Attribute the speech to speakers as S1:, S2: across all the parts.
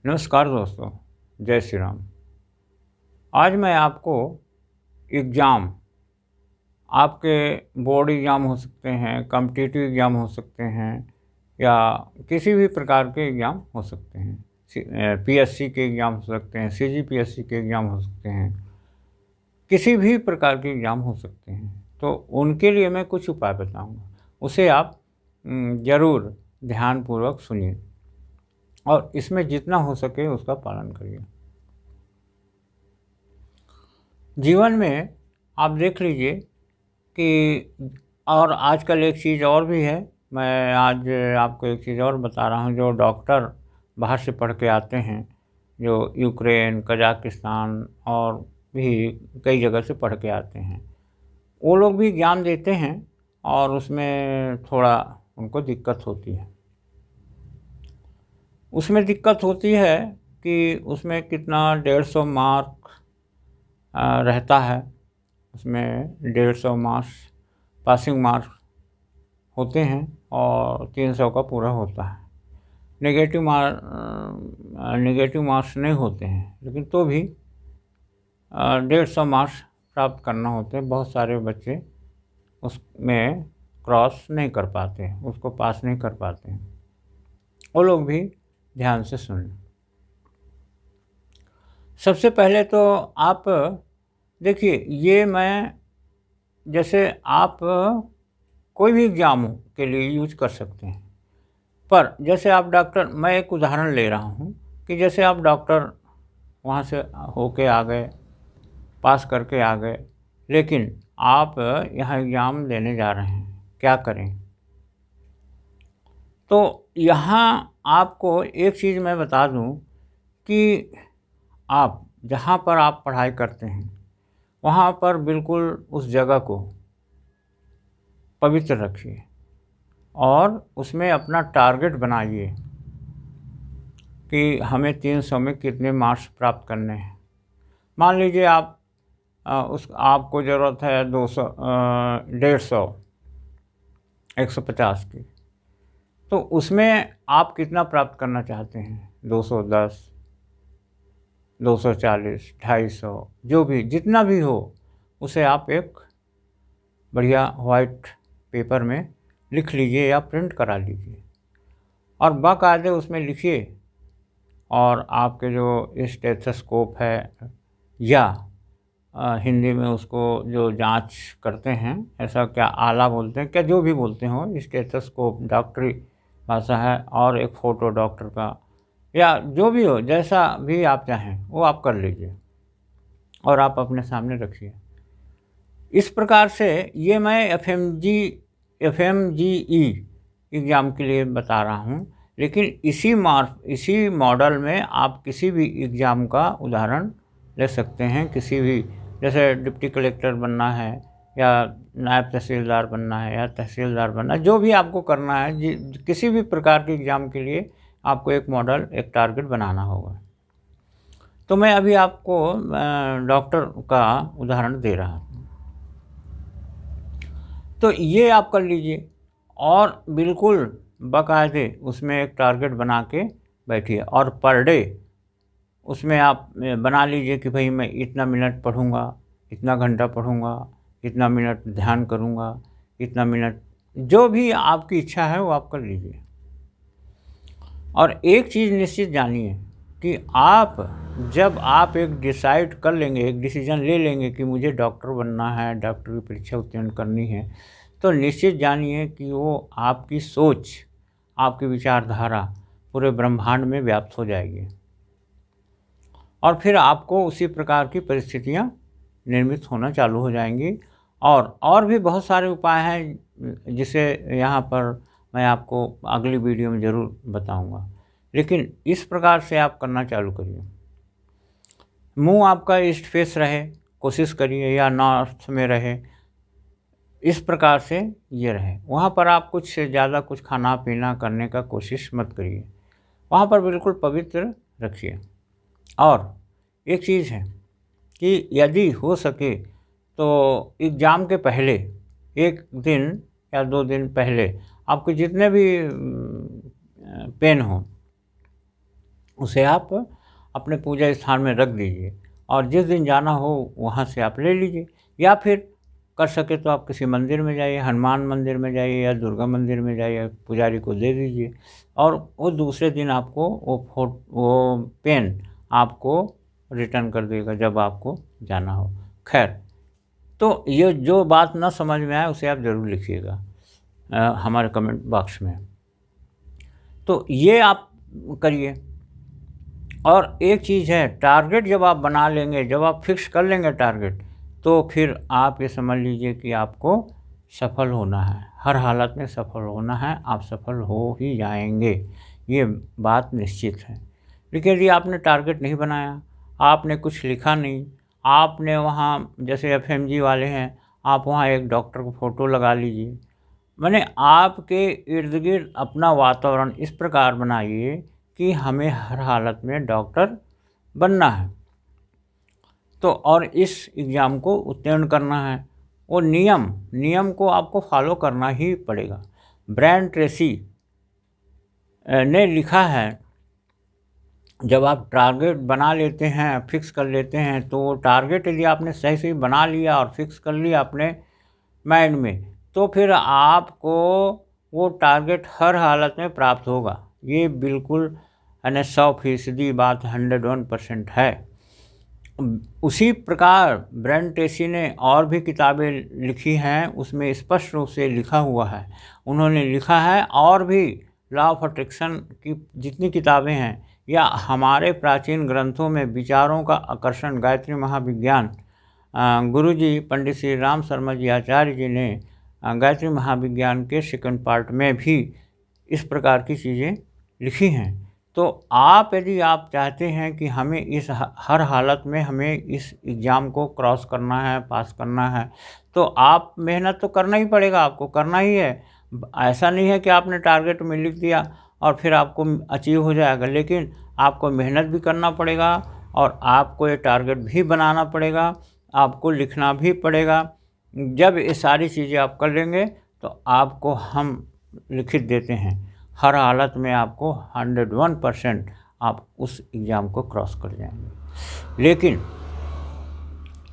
S1: नमस्कार दोस्तों, जय श्री राम। आज मैं आपको एग्ज़ाम, आपके बोर्ड एग्ज़ाम हो सकते हैं, कॉम्पिटिटिव एग्ज़ाम हो सकते हैं या किसी भी प्रकार के एग्ज़ाम हो सकते हैं। पीएससी के एग्ज़ाम हो सकते हैं, सीजीपीएससी के एग्ज़ाम हो सकते हैं, किसी भी प्रकार के एग्ज़ाम हो सकते हैं। तो उनके लिए मैं कुछ उपाय बताऊँगा, उसे आप ज़रूर ध्यानपूर्वक सुनिए और इसमें जितना हो सके उसका पालन करिए। जीवन में आप देख लीजिए कि और आजकल एक चीज़ और भी है, मैं आज आपको एक चीज़ और बता रहा हूँ। जो डॉक्टर बाहर से पढ़ के आते हैं, जो यूक्रेन, कज़ाकिस्तान और भी कई जगह से पढ़ के आते हैं, वो लोग भी एग्ज़ाम देते हैं और उसमें थोड़ा उनको दिक्कत होती है। उसमें दिक्कत होती है कि उसमें कितना 150 मार्क रहता है। उसमें 150 मार्क्स पासिंग मार्क्स होते हैं और 300 का पूरा होता है। नेगेटिव मार्क्स नहीं होते हैं, लेकिन तो भी 150 मार्क्स प्राप्त करना होते हैं। बहुत सारे बच्चे उसमें क्रॉस नहीं कर पाते हैं, उसको पास नहीं कर पाते हैं। वो लोग भी ध्यान से सुनें। सबसे पहले तो आप देखिए, ये मैं जैसे आप कोई भी एग्ज़ाम के लिए यूज कर सकते हैं। पर जैसे आप डॉक्टर, मैं एक उदाहरण ले रहा हूँ कि जैसे आप डॉक्टर वहाँ से होके आ गए, पास करके आ गए, लेकिन आप यहाँ एग्ज़ाम देने जा रहे हैं, क्या करें? तो यहाँ आपको एक चीज़ मैं बता दूँ कि आप जहाँ पर आप पढ़ाई करते हैं, वहाँ पर बिल्कुल उस जगह को पवित्र रखिए और उसमें अपना टारगेट बनाइए कि हमें 300 में कितने मार्क्स प्राप्त करने हैं। मान लीजिए आप उस आपको ज़रूरत है 200 150 150 की, तो उसमें आप कितना प्राप्त करना चाहते हैं? 210, 240, 250, जो भी जितना भी हो, उसे आप एक बढ़िया वाइट पेपर में लिख लीजिए या प्रिंट करा लीजिए और बाकायदे उसमें लिखिए। और आपके जो स्टेथोस्कोप है या हिंदी में उसको जो जांच करते हैं, ऐसा क्या आला बोलते हैं क्या, जो भी बोलते हो, स्टेथोस्कोप डॉक्टरी भाषा है, और एक फ़ोटो डॉक्टर का या जो भी हो, जैसा भी आप चाहें वो आप कर लीजिए और आप अपने सामने रखिए। इस प्रकार से ये मैं एफएमजीई एग्ज़ाम के लिए बता रहा हूँ, लेकिन इसी मॉडल में आप किसी भी एग्ज़ाम का उदाहरण ले सकते हैं। किसी भी, जैसे डिप्टी कलेक्टर बनना है या नायब तहसीलदार बनना है या तहसीलदार बनना है, जो भी आपको करना है, किसी भी प्रकार के एग्ज़ाम के लिए आपको एक मॉडल, एक टारगेट बनाना होगा। तो मैं अभी आपको डॉक्टर का उदाहरण दे रहा हूँ। तो ये आप कर लीजिए और बिल्कुल बाकायदे उसमें एक टारगेट बना के बैठिए और पर डे उसमें आप बना लीजिए कि भाई मैं इतना मिनट पढ़ूँगा, इतना घंटा पढ़ूँगा, इतना मिनट ध्यान करूँगा, इतना मिनट, जो भी आपकी इच्छा है वो आप कर लीजिए। और एक चीज़ निश्चित जानिए कि जब आप एक डिसाइड कर लेंगे, एक डिसीजन ले लेंगे कि मुझे डॉक्टर बनना है, डॉक्टर की परीक्षा उत्तीर्ण करनी है, तो निश्चित जानिए कि वो आपकी सोच, आपकी विचारधारा पूरे ब्रह्मांड में व्याप्त हो जाएगी और फिर आपको उसी प्रकार की परिस्थितियाँ निर्मित होना चालू हो जाएंगी। और भी बहुत सारे उपाय हैं जिसे यहाँ पर मैं आपको अगली वीडियो में ज़रूर बताऊँगा, लेकिन इस प्रकार से आप करना चालू करिए। मुंह आपका ईस्ट फेस रहे, कोशिश करिए, या नॉर्थ में रहे, इस प्रकार से ये रहे। वहाँ पर आप कुछ से ज़्यादा कुछ खाना पीना करने का कोशिश मत करिए, वहाँ पर बिल्कुल पवित्र रखिए। और एक चीज़ है कि यदि हो सके तो एग्ज़ाम के पहले 1 दिन या 2 दिन पहले आपके जितने भी पेन हो उसे आप अपने पूजा स्थान में रख दीजिए और जिस दिन जाना हो वहाँ से आप ले लीजिए, या फिर कर सके तो आप किसी मंदिर में जाइए, हनुमान मंदिर में जाइए या दुर्गा मंदिर में जाइए, पुजारी को दे दीजिए और वो दूसरे दिन आपको वो पेन आपको रिटर्न कर देगा जब आपको जाना हो। खैर, तो ये जो बात ना समझ में आए उसे आप ज़रूर लिखिएगा हमारे कमेंट बॉक्स में। तो ये आप करिए। और एक चीज़ है, टारगेट जब आप बना लेंगे, जब आप फिक्स कर लेंगे टारगेट, तो फिर आप ये समझ लीजिए कि आपको सफल होना है, हर हालत में सफल होना है, आप सफल हो ही जाएंगे, ये बात निश्चित है। लेकिन यदि आपने टारगेट नहीं बनाया, आपने कुछ लिखा नहीं, आपने वहाँ जैसे एफएमजी वाले हैं, आप वहाँ एक डॉक्टर को फ़ोटो लगा लीजिए, माने आपके इर्द गिर्द अपना वातावरण इस प्रकार बनाइए कि हमें हर हालत में डॉक्टर बनना है, तो और इस एग्ज़ाम को उत्तीर्ण करना है। वो नियम को आपको फॉलो करना ही पड़ेगा। ब्रायन ट्रेसी ने लिखा है, जब आप टारगेट बना लेते हैं, फिक्स कर लेते हैं, तो वो टारगेट यदि आपने सही सही बना लिया और फिक्स कर लिया अपने माइंड में, तो फिर आपको वो टारगेट हर हालत में प्राप्त होगा। ये बिल्कुल यानी 100% बात 101% है। उसी प्रकार ब्रायन ट्रेसी ने और भी किताबें लिखी हैं, उसमें स्पष्ट रूप से लिखा हुआ है, उन्होंने लिखा है, और भी लॉ ऑफ अट्रैक्शन की जितनी किताबें हैं या हमारे प्राचीन ग्रंथों में विचारों का आकर्षण, गायत्री महाविज्ञान, गुरुजी पंडित श्री राम शर्मा जी आचार्य जी ने गायत्री महाविज्ञान के सेकंड पार्ट में भी इस प्रकार की चीज़ें लिखी हैं। तो आप यदि आप चाहते हैं कि हमें इस हर हालत में हमें इस एग्ज़ाम को क्रॉस करना है, पास करना है, तो आप मेहनत तो करना ही पड़ेगा, आपको करना ही है। ऐसा नहीं है कि आपने टारगेट में लिख दिया और फिर आपको अचीव हो जाएगा, लेकिन आपको मेहनत भी करना पड़ेगा और आपको ये टारगेट भी बनाना पड़ेगा, आपको लिखना भी पड़ेगा। जब ये सारी चीज़ें आप कर लेंगे तो आपको हम लिखित देते हैं, हर हालत में आपको 101% आप उस एग्ज़ाम को क्रॉस कर जाएंगे। लेकिन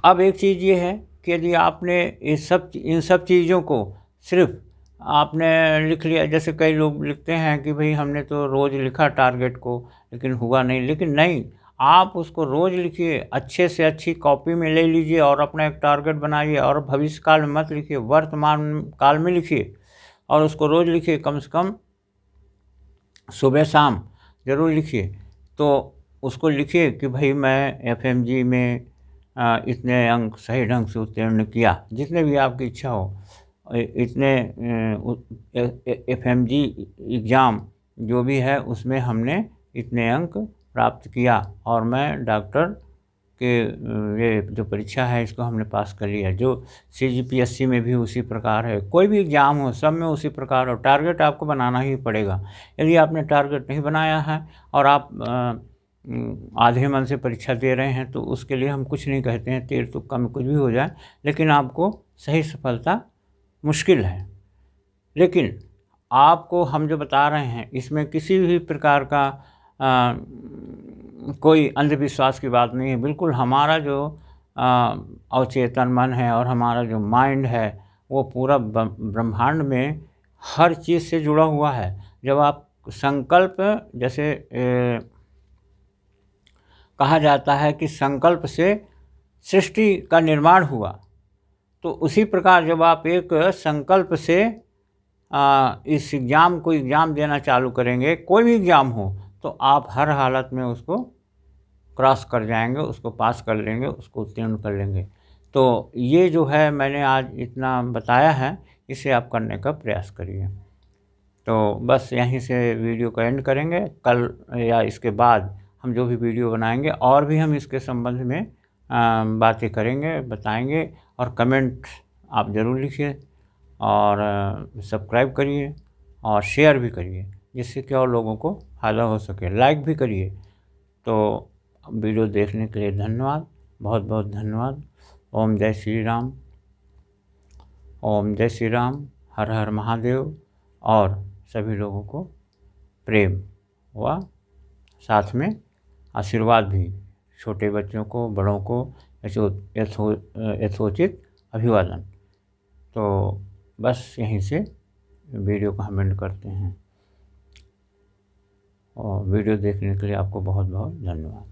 S1: अब एक चीज़ ये है कि यदि आपने इन सब चीज़ों को सिर्फ आपने लिख लिया, जैसे कई लोग लिखते हैं कि भाई हमने तो रोज़ लिखा टारगेट को लेकिन हुआ नहीं, लेकिन नहीं, आप उसको रोज़ लिखिए, अच्छे से अच्छी कॉपी में ले लीजिए और अपना एक टारगेट बनाइए और भविष्य काल में मत लिखिए, वर्तमान काल में लिखिए और उसको रोज़ लिखिए, कम से कम सुबह शाम ज़रूर लिखिए। तो उसको लिखिए कि भाई मैं एफएमजी में इतने अंक सही ढंग से उत्तीर्ण किया, जितने भी आपकी इच्छा हो, इतने एफएमजी एग्ज़ाम जो भी है उसमें हमने इतने अंक प्राप्त किया और मैं डॉक्टर के ये जो परीक्षा है इसको हमने पास कर लिया। जो सीजीपीएससी में भी उसी प्रकार है, कोई भी एग्ज़ाम हो सब में उसी प्रकार हो, टारगेट आपको बनाना ही पड़ेगा। यदि आपने टारगेट नहीं बनाया है और आप आधे मन से परीक्षा दे रहे हैं तो उसके लिए हम कुछ नहीं कहते हैं, तीर तुक्का में कुछ भी हो जाए, लेकिन आपको सही सफलता मुश्किल है। लेकिन आपको हम जो बता रहे हैं इसमें किसी भी प्रकार का कोई अंधविश्वास की बात नहीं है। बिल्कुल हमारा जो अवचेतन मन है और हमारा जो माइंड है वो पूरा ब्रह्मांड में हर चीज़ से जुड़ा हुआ है। जब आप संकल्प, जैसे कहा जाता है कि संकल्प से सृष्टि का निर्माण हुआ, तो उसी प्रकार जब आप एक संकल्प से इस एग्ज़ाम देना चालू करेंगे, कोई भी एग्ज़ाम हो, तो आप हर हालत में उसको क्रॉस कर जाएंगे, उसको पास कर लेंगे, उसको उत्तीर्ण कर लेंगे। तो ये जो है मैंने आज इतना बताया है, इसे आप करने का प्रयास करिए। तो बस यहीं से वीडियो को एंड करेंगे। कल या इसके बाद हम जो भी वीडियो बनाएंगे और भी हम इसके संबंध में बातें करेंगे, बताएंगे, और कमेंट आप ज़रूर लिखिए और सब्सक्राइब करिए और शेयर भी करिए, जिससे कि और लोगों को फ़ायदा हो सके। लाइक भी करिए। तो वीडियो देखने के लिए धन्यवाद, बहुत बहुत धन्यवाद। ओम जय श्री राम, ओम जय श्री राम, हर हर महादेव, और सभी लोगों को प्रेम व साथ में आशीर्वाद भी, छोटे बच्चों को, बड़ों को यथोचित अभिवादन। तो बस यहीं से वीडियो को हम एंड करते हैं, और वीडियो देखने के लिए आपको बहुत बहुत धन्यवाद।